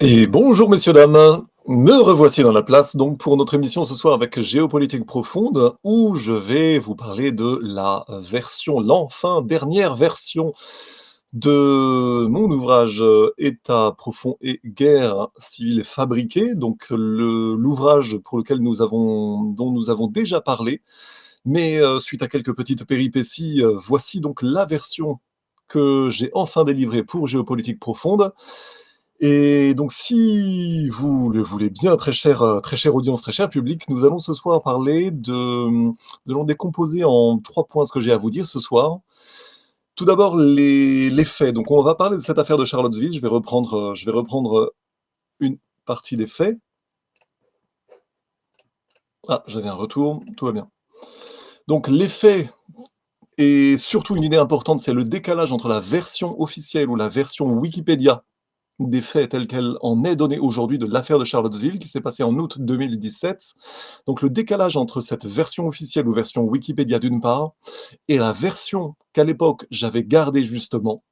Et bonjour messieurs, dames, me revoici dans la place donc pour notre émission ce soir avec Géopolitique profonde où je vais vous parler de la version, l'enfin dernière version de mon ouvrage État profond et guerre civile et fabriquée, donc l'ouvrage pour lequel dont nous avons déjà parlé, mais suite à quelques petites péripéties, voici donc la version que j'ai enfin délivrée pour Géopolitique profonde. Et donc, si vous le voulez bien, très chère audience, très cher public, nous allons ce soir parler nous allons décomposer en 3 points ce que j'ai à vous dire ce soir. Tout d'abord, les faits. Donc, on va parler de cette affaire de Charlottesville. Je vais reprendre une partie des faits. Ah, j'avais un retour, tout va bien. Donc, les faits, et surtout une idée importante, c'est le décalage entre la version officielle ou la version Wikipédia des faits tels qu'elle en est donnée aujourd'hui de l'affaire de Charlottesville qui s'est passée en août 2017. Donc le décalage entre cette version officielle ou version Wikipédia d'une part et la version qu'à l'époque j'avais gardée justement.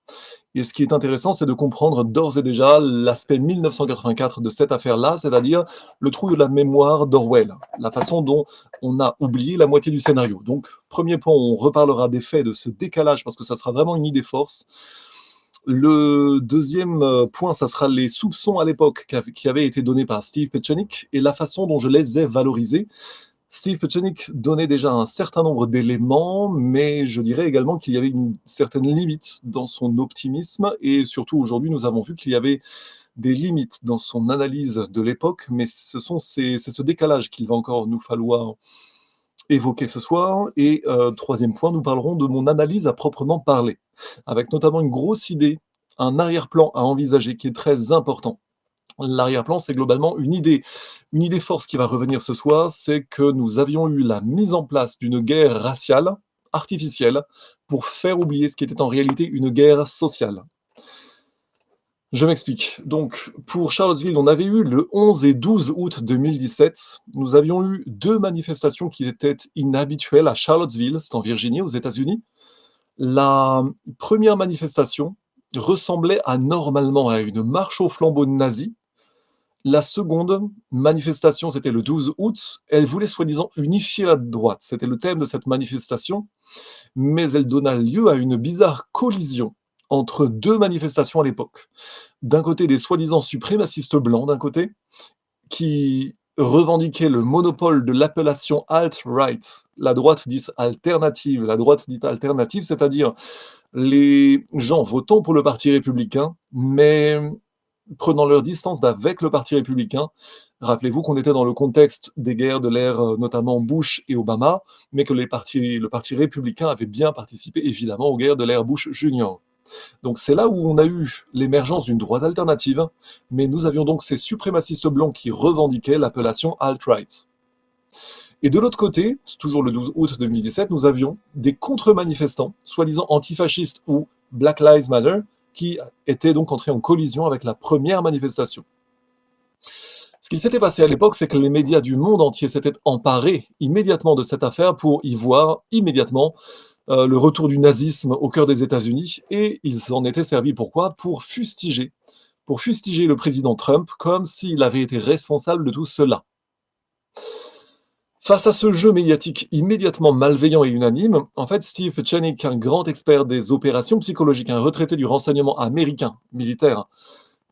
Et ce qui est intéressant, c'est de comprendre d'ores et déjà l'aspect 1984 de cette affaire-là, c'est-à-dire le trou de la mémoire d'Orwell, la façon dont on a oublié la moitié du scénario. Donc, premier point, on reparlera des faits, de ce décalage, parce que ça sera vraiment une idée force. Le deuxième point, ça sera les soupçons à l'époque qui avaient été donnés par Steve Petchenik et la façon dont je les ai valorisés. Steve Petchenik donnait déjà un certain nombre d'éléments, mais je dirais également qu'il y avait une certaine limite dans son optimisme et surtout aujourd'hui, nous avons vu qu'il y avait des limites dans son analyse de l'époque, mais c'est ce décalage qu'il va encore nous falloir évoquer ce soir. Et troisième point, nous parlerons de mon analyse à proprement parler, avec notamment une grosse idée, un arrière-plan à envisager qui est très important. L'arrière-plan, c'est globalement une idée force qui va revenir ce soir, c'est que nous avions eu la mise en place d'une guerre raciale, artificielle, pour faire oublier ce qui était en réalité une guerre sociale. Je m'explique. Donc, pour Charlottesville, on avait eu le 11 et 12 août 2017, nous avions eu 2 manifestations qui étaient inhabituelles à Charlottesville, c'est en Virginie, aux États-Unis. La première manifestation ressemblait anormalement à une marche au flambeau nazi. La seconde manifestation, c'était le 12 août, elle voulait soi-disant unifier la droite. C'était le thème de cette manifestation, mais elle donna lieu à une bizarre collision entre 2 manifestations à l'époque. D'un côté, des soi-disant suprémacistes blancs, d'un côté, qui revendiquaient le monopole de l'appellation alt-right, la droite dite alternative, c'est-à-dire les gens votant pour le Parti républicain, mais prenant leur distance d'avec le Parti républicain. Rappelez-vous qu'on était dans le contexte des guerres de l'ère notamment Bush et Obama, mais que le Parti républicain avait bien participé évidemment aux guerres de l'ère Bush Junior. Donc c'est là où on a eu l'émergence d'une droite alternative, mais nous avions donc ces suprémacistes blancs qui revendiquaient l'appellation alt-right. Et de l'autre côté, c'est toujours le 12 août 2017, nous avions des contre-manifestants, soi-disant antifascistes ou Black Lives Matter, qui étaient donc entrés en collision avec la première manifestation. Ce qu'il s'était passé à l'époque, c'est que les médias du monde entier s'étaient emparés immédiatement de cette affaire pour y voir immédiatement le retour du nazisme au cœur des États-Unis, et ils s'en étaient servis pourquoi? Pour fustiger le président Trump comme s'il avait été responsable de tout cela. Face à ce jeu médiatique immédiatement malveillant et unanime, en fait, Steve Petchenik, un grand expert des opérations psychologiques, un retraité du renseignement américain militaire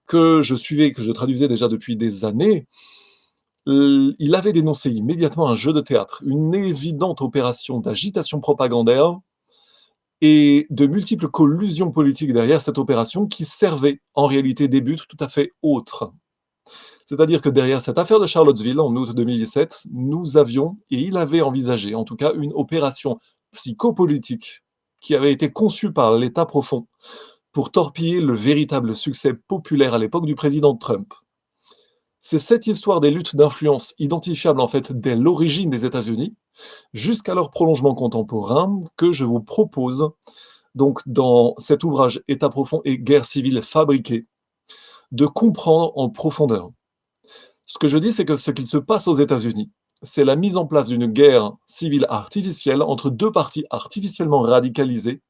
que je suivais, que je traduisais déjà depuis des années, il avait dénoncé immédiatement un jeu de théâtre, une évidente opération d'agitation propagandaire et de multiples collusions politiques derrière cette opération qui servait en réalité des buts tout à fait autres. C'est-à-dire que derrière cette affaire de Charlottesville en août 2017, nous avions, et il avait envisagé en tout cas, une opération psychopolitique qui avait été conçue par l'État profond pour torpiller le véritable succès populaire à l'époque du président Trump. C'est cette histoire des luttes d'influence identifiables en fait dès l'origine des États-Unis jusqu'à leur prolongement contemporain que je vous propose donc dans cet ouvrage État profond et guerre civile fabriquée de comprendre en profondeur. Ce que je dis, c'est que ce qu'il se passe aux États-Unis, c'est la mise en place d'une guerre civile artificielle entre 2 partis artificiellement radicalisés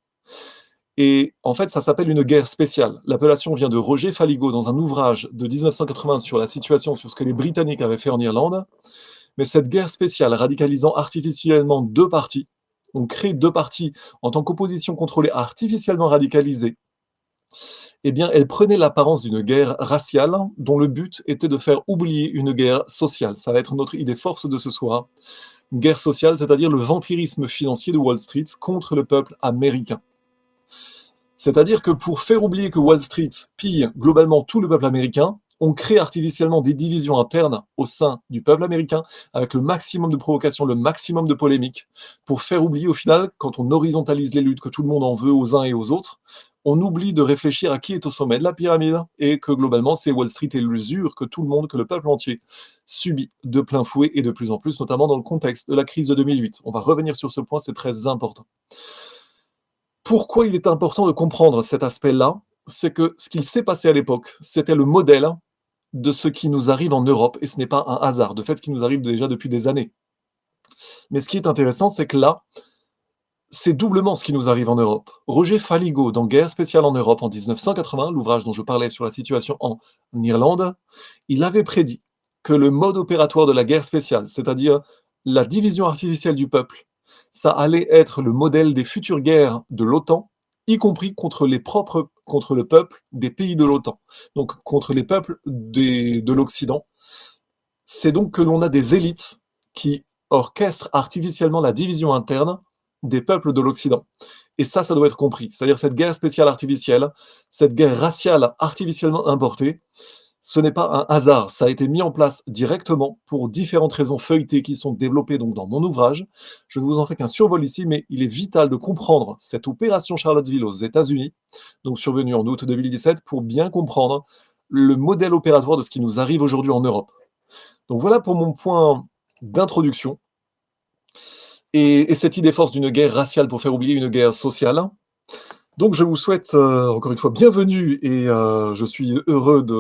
Et en fait, ça s'appelle une guerre spéciale. L'appellation vient de Roger Faligot dans un ouvrage de 1980 sur la situation, sur ce que les Britanniques avaient fait en Irlande. Mais cette guerre spéciale, radicalisant artificiellement deux partis, on crée deux partis en tant qu'opposition contrôlée artificiellement radicalisée, eh bien, elle prenait l'apparence d'une guerre raciale dont le but était de faire oublier une guerre sociale. Ça va être notre idée force de ce soir. Guerre sociale, c'est-à-dire le vampirisme financier de Wall Street contre le peuple américain. C'est-à-dire que pour faire oublier que Wall Street pille globalement tout le peuple américain, on crée artificiellement des divisions internes au sein du peuple américain avec le maximum de provocation, le maximum de polémique, pour faire oublier au final, quand on horizontalise les luttes, que tout le monde en veut aux uns et aux autres, on oublie de réfléchir à qui est au sommet de la pyramide et que globalement c'est Wall Street et l'usure que tout le monde, que le peuple entier subit de plein fouet et de plus en plus, notamment dans le contexte de la crise de 2008. On va revenir sur ce point, c'est très important. Pourquoi il est important de comprendre cet aspect-là? C'est que ce qu'il s'est passé à l'époque, c'était le modèle de ce qui nous arrive en Europe, et ce n'est pas un hasard, de fait, ce qui nous arrive déjà depuis des années. Mais ce qui est intéressant, c'est que là, c'est doublement ce qui nous arrive en Europe. Roger Faligot, dans Guerre spéciale en Europe en 1980, l'ouvrage dont je parlais sur la situation en Irlande, il avait prédit que le mode opératoire de la guerre spéciale, c'est-à-dire la division artificielle du peuple, ça allait être le modèle des futures guerres de l'OTAN, y compris contre contre le peuple des pays de l'OTAN, donc contre les peuples de l'Occident. C'est donc que l'on a des élites qui orchestrent artificiellement la division interne des peuples de l'Occident. Et ça doit être compris. C'est-à-dire cette guerre spéciale artificielle, cette guerre raciale artificiellement importée, ce n'est pas un hasard, ça a été mis en place directement pour différentes raisons feuilletées qui sont développées donc dans mon ouvrage. Je ne vous en fais qu'un survol ici, mais il est vital de comprendre cette opération Charlottesville aux États-Unis, donc survenue en août 2017, pour bien comprendre le modèle opératoire de ce qui nous arrive aujourd'hui en Europe. Donc voilà pour mon point d'introduction. Et cette idée force d'une guerre raciale pour faire oublier une guerre sociale. Donc je vous souhaite encore une fois bienvenue et je suis heureux de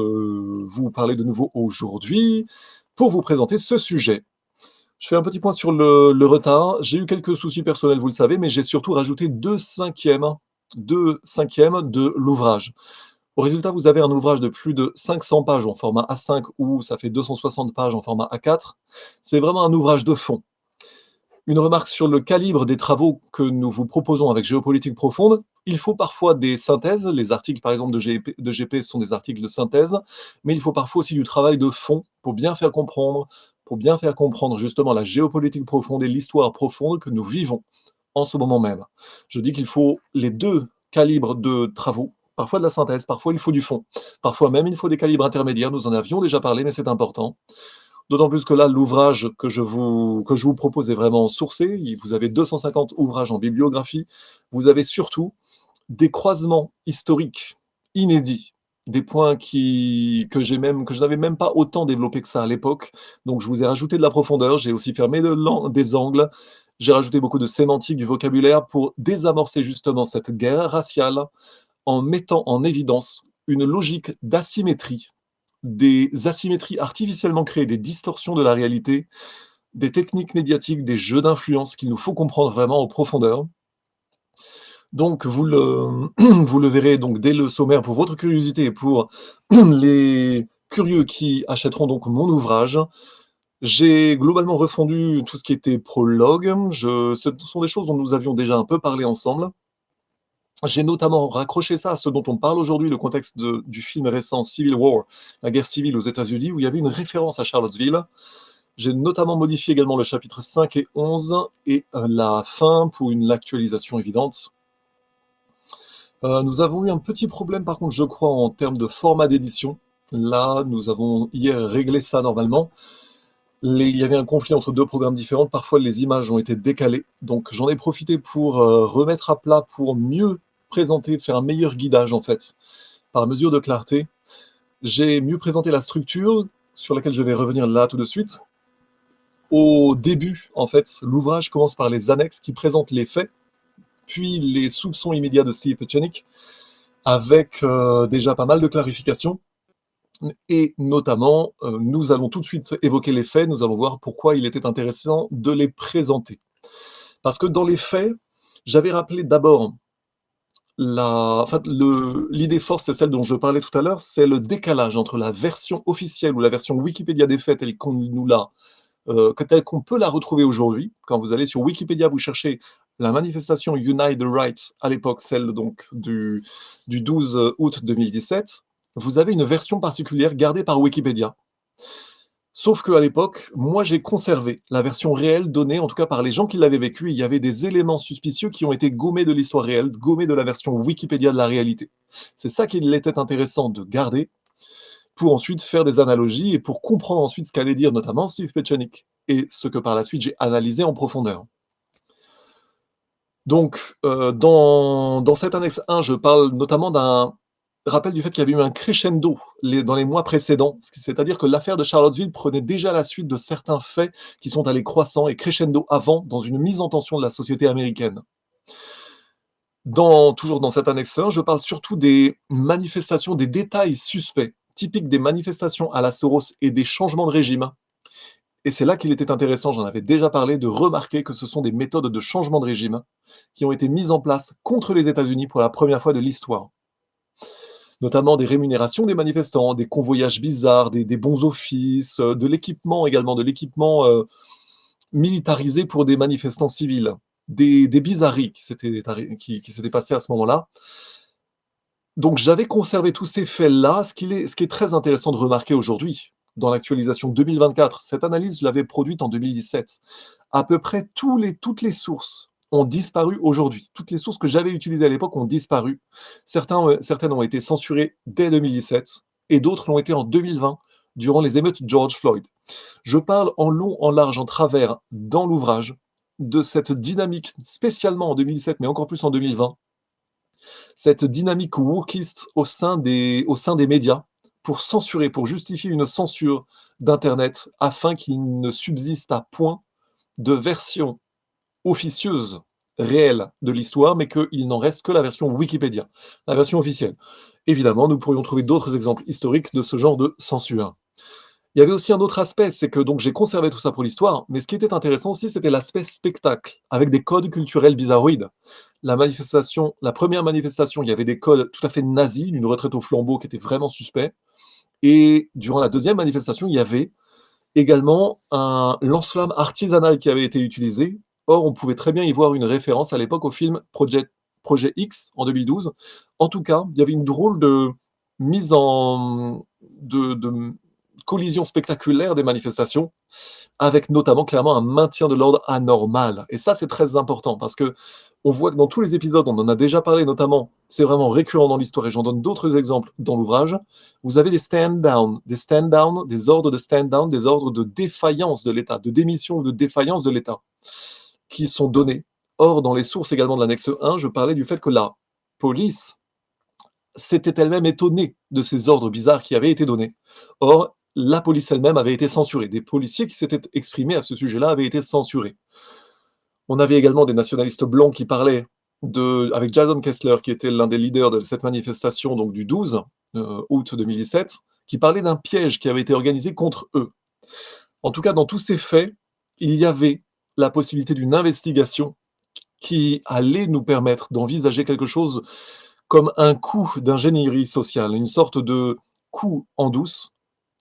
vous parler de nouveau aujourd'hui pour vous présenter ce sujet. Je fais un petit point sur le retard. J'ai eu quelques soucis personnels, vous le savez, mais j'ai surtout rajouté deux cinquièmes de l'ouvrage. Au résultat, vous avez un ouvrage de plus de 500 pages en format A5 ou ça fait 260 pages en format A4. C'est vraiment un ouvrage de fond. Une remarque sur le calibre des travaux que nous vous proposons avec Géopolitique profonde. Il faut parfois des synthèses. Les articles, par exemple, de GP sont des articles de synthèse, mais il faut parfois aussi du travail de fond pour bien faire comprendre justement la géopolitique profonde et l'histoire profonde que nous vivons en ce moment même. Je dis qu'il faut les deux calibres de travaux, parfois de la synthèse, parfois il faut du fond, parfois même il faut des calibres intermédiaires, nous en avions déjà parlé, mais c'est important. D'autant plus que là, l'ouvrage que je vous propose est vraiment sourcé. Vous avez 250 ouvrages en bibliographie. Vous avez surtout des croisements historiques inédits, des points que je n'avais même pas autant développé que ça à l'époque. Donc je vous ai rajouté de la profondeur, j'ai aussi fermé des angles, j'ai rajouté beaucoup de sémantique, du vocabulaire pour désamorcer justement cette guerre raciale en mettant en évidence une logique d'asymétrie, des asymétries artificiellement créées, des distorsions de la réalité, des techniques médiatiques, des jeux d'influence qu'il nous faut comprendre vraiment en profondeur. Donc vous le verrez donc dès le sommaire pour votre curiosité et pour les curieux qui achèteront donc mon ouvrage. J'ai globalement refondu tout ce qui était prologue. Ce sont des choses dont nous avions déjà un peu parlé ensemble. J'ai notamment raccroché ça à ce dont on parle aujourd'hui, le contexte du film récent Civil War, la guerre civile aux États-Unis, où il y avait une référence à Charlottesville. J'ai notamment modifié également le chapitre 5 et 11 et la fin pour une actualisation évidente. Nous avons eu un petit problème par contre, je crois, en termes de format d'édition. Là, nous avons hier réglé ça normalement. Il y avait un conflit entre deux programmes différents. Parfois, les images ont été décalées. Donc, j'en ai profité pour remettre à plat, pour mieux présenter, faire un meilleur guidage en fait, par mesure de clarté. J'ai mieux présenté la structure, sur laquelle je vais revenir là tout de suite. Au début, en fait, l'ouvrage commence par les annexes qui présentent les faits, puis les soupçons immédiats de Steve Pieczenik, avec déjà pas mal de clarifications. Et notamment, nous allons tout de suite évoquer les faits, nous allons voir pourquoi il était intéressant de les présenter. Parce que dans les faits, j'avais rappelé d'abord l'idée force, c'est celle dont je parlais tout à l'heure, c'est le décalage entre la version officielle ou la version Wikipédia des faits telle qu'on nous l'a telle qu'on peut la retrouver aujourd'hui. Quand vous allez sur Wikipédia, vous cherchez la manifestation Unite the Right, à l'époque, celle donc du 12 août 2017, vous avez une version particulière gardée par Wikipédia. Sauf qu'à l'époque, moi j'ai conservé la version réelle donnée, en tout cas par les gens qui l'avaient vécu. Il y avait des éléments suspicieux qui ont été gommés de l'histoire réelle, gommés de la version Wikipédia de la réalité. C'est ça qu'il était intéressant de garder pour ensuite faire des analogies et pour comprendre ensuite ce qu'allait dire notamment Steve Petchenik et ce que par la suite j'ai analysé en profondeur. Donc, dans cette annexe 1, je parle notamment d'un rappel du fait qu'il y avait eu un crescendo dans les mois précédents, c'est-à-dire que l'affaire de Charlottesville prenait déjà la suite de certains faits qui sont allés croissant et crescendo avant dans une mise en tension de la société américaine. Toujours dans cette annexe 1, je parle surtout des manifestations, des détails suspects, typiques des manifestations à la Soros et des changements de régime. Et c'est là qu'il était intéressant, j'en avais déjà parlé, de remarquer que ce sont des méthodes de changement de régime qui ont été mises en place contre les États-Unis pour la première fois de l'histoire. Notamment des rémunérations des manifestants, des convoyages bizarres, des bons offices, de l'équipement également, de l'équipement militarisé pour des manifestants civils, des bizarreries qui s'étaient passées à ce moment-là. Donc j'avais conservé tous ces faits-là. Ce qui est très intéressant de remarquer aujourd'hui, dans l'actualisation 2024, cette analyse, je l'avais produite en 2017. À peu près toutes les sources ont disparu aujourd'hui. Toutes les sources que j'avais utilisées à l'époque ont disparu. Certaines ont été censurées dès 2017 et d'autres l'ont été en 2020, durant les émeutes George Floyd. Je parle en long, en large, en travers, dans l'ouvrage, de cette dynamique, spécialement en 2017, mais encore plus en 2020, cette dynamique wokiste au sein des médias pour censurer, pour justifier une censure d'Internet afin qu'il ne subsiste à point de version officieuse réelle de l'histoire, mais qu'il n'en reste que la version Wikipédia, la version officielle. Évidemment, nous pourrions trouver d'autres exemples historiques de ce genre de censure. Il y avait aussi un autre aspect, c'est que donc j'ai conservé tout ça pour l'histoire, mais ce qui était intéressant aussi, c'était l'aspect spectacle, avec des codes culturels bizarroïdes. La première manifestation, il y avait des codes tout à fait nazis, une retraite au flambeau qui était vraiment suspect. Et durant la deuxième manifestation, il y avait également un lance-flamme artisanal qui avait été utilisé. Or, on pouvait très bien y voir une référence à l'époque au film Projet X en 2012. En tout cas, il y avait une drôle de mise en de collision spectaculaire des manifestations, avec notamment clairement un maintien de l'ordre anormal. Et ça, c'est très important parce que on voit que dans tous les épisodes, on en a déjà parlé notamment, c'est vraiment récurrent dans l'histoire et j'en donne d'autres exemples dans l'ouvrage. Vous avez des stand-down, des ordres de stand-down, des ordres de défaillance de l'État, de démission ou de défaillance de l'État qui sont donnés. Or, dans les sources également de l'annexe 1, je parlais du fait que la police s'était elle-même étonnée de ces ordres bizarres qui avaient été donnés. Or, la police elle-même avait été censurée. Des policiers qui s'étaient exprimés à ce sujet-là avaient été censurés. On avait également des nationalistes blancs qui parlaient avec Jason Kessler, qui était l'un des leaders de cette manifestation donc du 12 août 2017, qui parlait d'un piège qui avait été organisé contre eux. En tout cas, dans tous ces faits, il y avait la possibilité d'une investigation qui allait nous permettre d'envisager quelque chose comme un coup d'ingénierie sociale, une sorte de coup en douce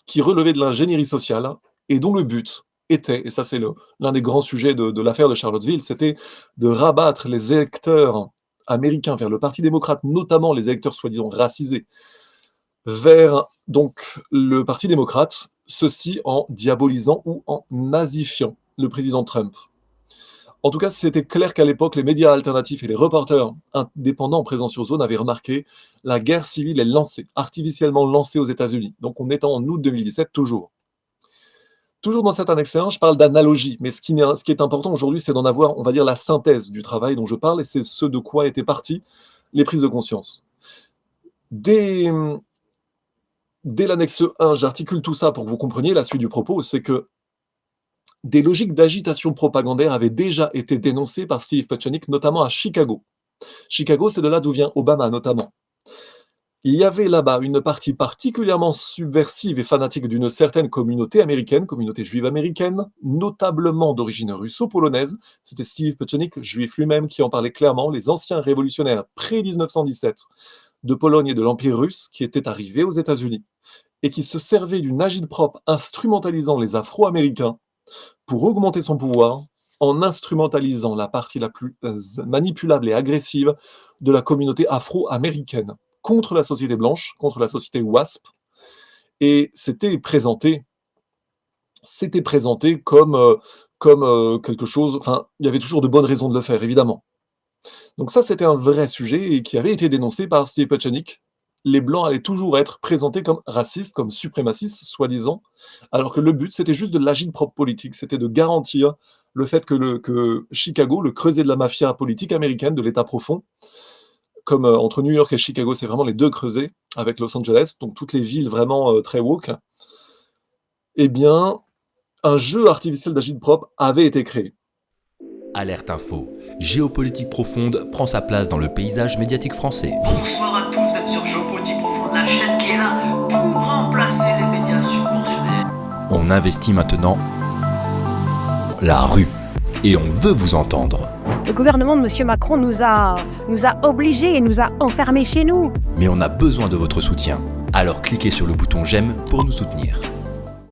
qui relevait de l'ingénierie sociale et dont le but était, et ça c'est l'un des grands sujets de l'affaire de Charlottesville, c'était de rabattre les électeurs américains vers le Parti démocrate, notamment les électeurs soi-disant racisés, vers donc le Parti démocrate, ceci en diabolisant ou en nazifiant le président Trump. En tout cas, c'était clair qu'à l'époque, les médias alternatifs et les reporters indépendants présents sur zone avaient remarqué la guerre civile est lancée, artificiellement lancée aux États-Unis. Donc on est en août 2017 toujours. Toujours dans cette annexe 1, je parle d'analogie, mais ce qui est important aujourd'hui, c'est d'en avoir, on va dire, la synthèse du travail dont je parle, et c'est ce de quoi étaient parties les prises de conscience. Dès l'annexe 1, j'articule tout ça pour que vous compreniez la suite du propos, c'est que des logiques d'agitation propagandaire avaient déjà été dénoncées par Steve Petchenik, notamment à Chicago. Chicago, c'est de là d'où vient Obama, notamment, Il y avait là-bas une partie particulièrement subversive et fanatique d'une certaine communauté américaine, communauté juive américaine, notablement d'origine russo-polonaise. C'était Steve Petchenik, juif lui-même, qui en parlait clairement, les anciens révolutionnaires pré-1917 de Pologne et de l'Empire russe qui étaient arrivés aux États-Unis et qui se servaient d'une agite-prop instrumentalisant les Afro-Américains pour augmenter son pouvoir en instrumentalisant la partie la plus manipulable et agressive de la communauté afro-américaine contre la société blanche, contre la société WASP, et c'était présenté comme quelque chose. Enfin, il y avait toujours de bonnes raisons de le faire, évidemment. Donc ça, c'était un vrai sujet et qui avait été dénoncé par Steve Petchenik. Les Blancs allaient toujours être présentés comme racistes, comme suprémacistes, soi-disant, alors que le but, c'était juste de l'agite-prop politique, c'était de garantir le fait que Chicago, le creuset de la mafia politique américaine, de l'État profond, comme entre New York et Chicago, c'est vraiment les deux creusets, avec Los Angeles, donc toutes les villes vraiment très woke, eh bien, un jeu artificiel d'agite-prop avait été créé. Alerte Info. Géopolitique profonde prend sa place dans le paysage médiatique français. Bonsoir à tous, vous êtes sur Géopolitique Profonde, la chaîne qui est là pour remplacer les médias subventionnés. On investit maintenant la rue et on veut vous entendre. Le gouvernement de M. Macron nous a obligés et nous a enfermés chez nous. Mais on a besoin de votre soutien. Alors cliquez sur le bouton j'aime pour nous soutenir.